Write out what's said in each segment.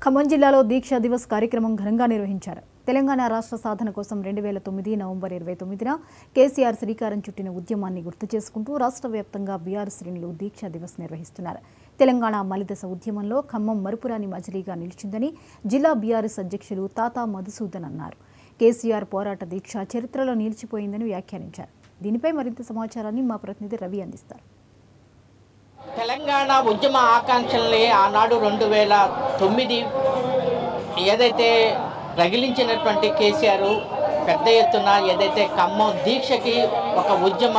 ఖమ్మం జిల్లాలో దీక్షా దివస్ కార్యక్రమం ఘనంగా నిర్వహించారు. తెలంగాణ రాష్ట్ర సాధన కోసం 2009 నవంబర్ 29న కేసీఆర్ శ్రీకారం చుట్టిన ఉద్యమాన్ని గుర్తు చేసుకుంటూ రాష్ట్ర వ్యాప్తంగా బీఆర్ఎస్ శ్రేణులు దీక్షా దివస్ నిర్వహిస్తున్నారు. తెలంగాణ మలిదశ ఉద్యమంలో ఖమ్మం మరుపురాని మజిలీగా నిలిచిందని జిల్లా బీఆర్ఎస్ అధ్యక్షులు తాతా మధుసూదన్ అన్నారు. కేసీఆర్ పోరాట దీక్ష చరిత్రలో నిలిచిపోయిందని వ్యాఖ్యానించారు. దీనిపై మరింత సమాచారాన్ని మా ప్రతినిధి రవి అందిస్తారు. తెలంగాణ ఉద్యమ ఆకాంక్షల్ని ఆనాడు 2009 ఏదైతే రగిలించినటువంటి కేసీఆర్ పెద్ద ఎత్తున ఏదైతే ఖమ్మం దీక్షకి ఒక ఉద్యమ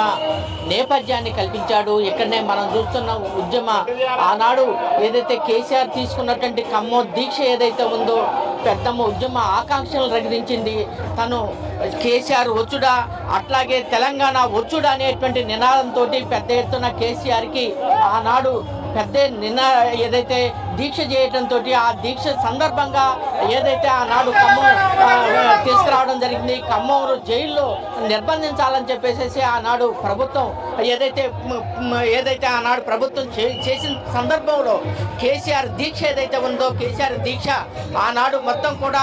నేపథ్యాన్ని కల్పించాడు. ఇక్కడనే మనం చూస్తున్న ఉద్యమ ఆనాడు ఏదైతే కేసీఆర్ తీసుకున్నటువంటి ఖమ్మం దీక్ష ఏదైతే ఉందో పెద్ద ఉద్యమ ఆకాంక్షలు రగిలించింది. తను కేసీఆర్ వచ్చుడా అట్లాగే తెలంగాణ వచ్చుడా అనేటువంటి నినాదంతో పెద్ద ఎత్తున కేసీఆర్కి ఆనాడు పెద్ద ఏదైతే దీక్ష చేయడంతో ఆ దీక్ష సందర్భంగా ఏదైతే ఆనాడు ఖమ్మం తీసుకురావడం జరిగింది. ఖమ్మం జైల్లో నిర్బంధించాలని చెప్పేసి ఆనాడు ప్రభుత్వం ఏదైతే ఆనాడు ప్రభుత్వం చేసిన సందర్భంలో కేసీఆర్ దీక్ష ఏదైతే ఉందో కేసీఆర్ దీక్ష ఆనాడు మొత్తం కూడా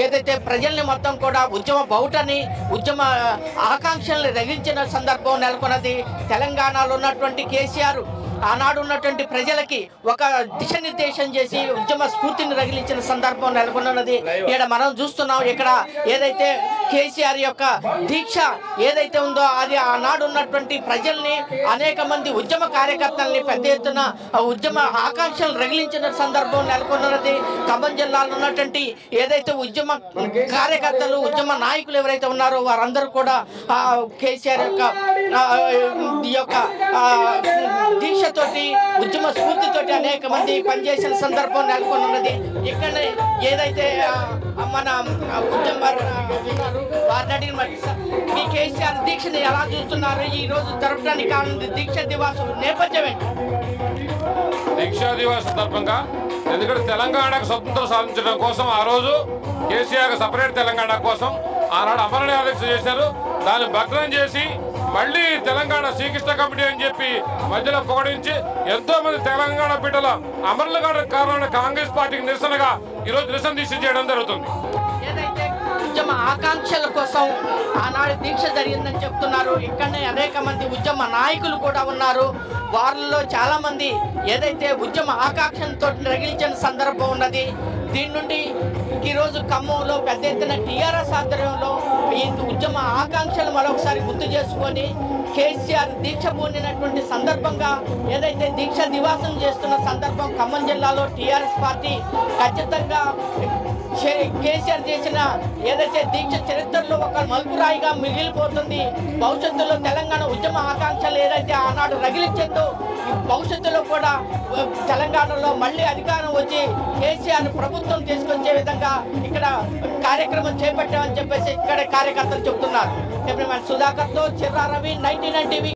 ఏదైతే ప్రజల్ని మొత్తం కూడా ఉద్యమ బౌటని ఉద్యమ ఆకాంక్షల్ని రగిలించిన సందర్భం నెలకొన్నది. తెలంగాణలో ఉన్నటువంటి కేసీఆర్ ఆనాడు ఉన్నటువంటి ప్రజలకి ఒక దిశానిర్దేశం చేసి ఉద్యమ స్ఫూర్తిని రగిలించిన సందర్భం నెలకొన్నది. ఇక్కడ మనం చూస్తున్నాం. ఇక్కడ ఏదైతే కేసీఆర్ యొక్క దీక్ష ఏదైతే ఉందో అది ఆనాడు ఉన్నటువంటి ప్రజల్ని అనేక మంది ఉద్యమ కార్యకర్తల్ని పెద్ద ఎత్తున ఉద్యమ ఆకాంక్షలు రగిలించిన సందర్భం నెలకొన్నది. ఖమ్మం జిల్లాలో ఉన్నటువంటి ఏదైతే ఉద్యమ కార్యకర్తలు ఉద్యమ నాయకులు ఎవరైతే ఉన్నారో వారందరూ కూడా కేసీఆర్ యొక్క దీక్షతోటి ఉద్యమ స్ఫూర్తితోటి అనేక మంది పనిచేసిన సందర్భం నెలకొన్నది. ఇక్కడ ఏదైతే మన ఉద్యమ వారిని అడిగిన ఈ కేసీఆర్ దీక్షని ఎలా చూస్తున్నారు? ఈ రోజు జరపడానికి కారణం దీక్ష దివాస్ నేపథ్యం ఏంటి? దీక్షా దివాస్ సందర్భంగా ఎందుకంటే తెలంగాణకు స్వతంత్రం సాధించడం కోసం ఆ రోజు కేసీఆర్ సపరేట్ తెలంగాణ కోసం ఆనాడు అమరణ దీక్ష చేశారు. దాన్ని భగ్నం చేసి మళ్ళీ తెలంగాణ శ్రీకృష్ణ కమిటీ అని చెప్పి మధ్యలో పొగడించి ఎంతో మంది తెలంగాణ బిడ్డల అమరులు కారణమైన కాంగ్రెస్ పార్టీకి నిరసనగా ఈరోజు నిరసన దీక్ష చేయడం జరుగుతుంది. ఏదైతే ఉద్యమ ఆకాంక్షల కోసం ఆనాడు దీక్ష జరిగిందని చెప్తున్నారు. ఇక్కడనే అనేక మంది ఉద్యమ నాయకులు కూడా ఉన్నారు. వారిలో చాలా మంది ఏదైతే ఉద్యమ ఆకాంక్షలతో రగిలించిన సందర్భం ఉన్నది. దీని నుండి ఈరోజు ఖమ్మంలో పెద్ద ఎత్తున టీఆర్ఎస్ ఆధ్వర్యంలో ఈ ఉద్యమ ఆకాంక్షలు మరొకసారి గుర్తు చేసుకొని కేసీఆర్ దీక్ష పూనినటువంటి సందర్భంగా ఏదైతే దీక్ష దివాసం చేస్తున్న సందర్భం ఖమ్మం జిల్లాలో టీఆర్ఎస్ పార్టీ ఖచ్చితంగా కేసీఆర్ చేసిన ఏదైతే దీక్ష చరిత్రలో ఒక మలుపురాయిగా మిగిలిపోతుంది. భవిష్యత్తులో తెలంగాణ ఉద్యమ ఆకాంక్షలు ఏదైతే ఆనాడు రగిలించిందో భవిష్యత్తులో కూడా తెలంగాణలో మళ్ళీ అధికారం వచ్చి కేసీఆర్ ప్రభుత్వం తీసుకొచ్చే విధంగా ఇక్కడ కార్యక్రమం చేపట్టామని చెప్పేసి ఇక్కడ కార్యకర్తలు చెబుతున్నారు. సుధాకర్తో చిర్రా రవి, 99 టీవీ.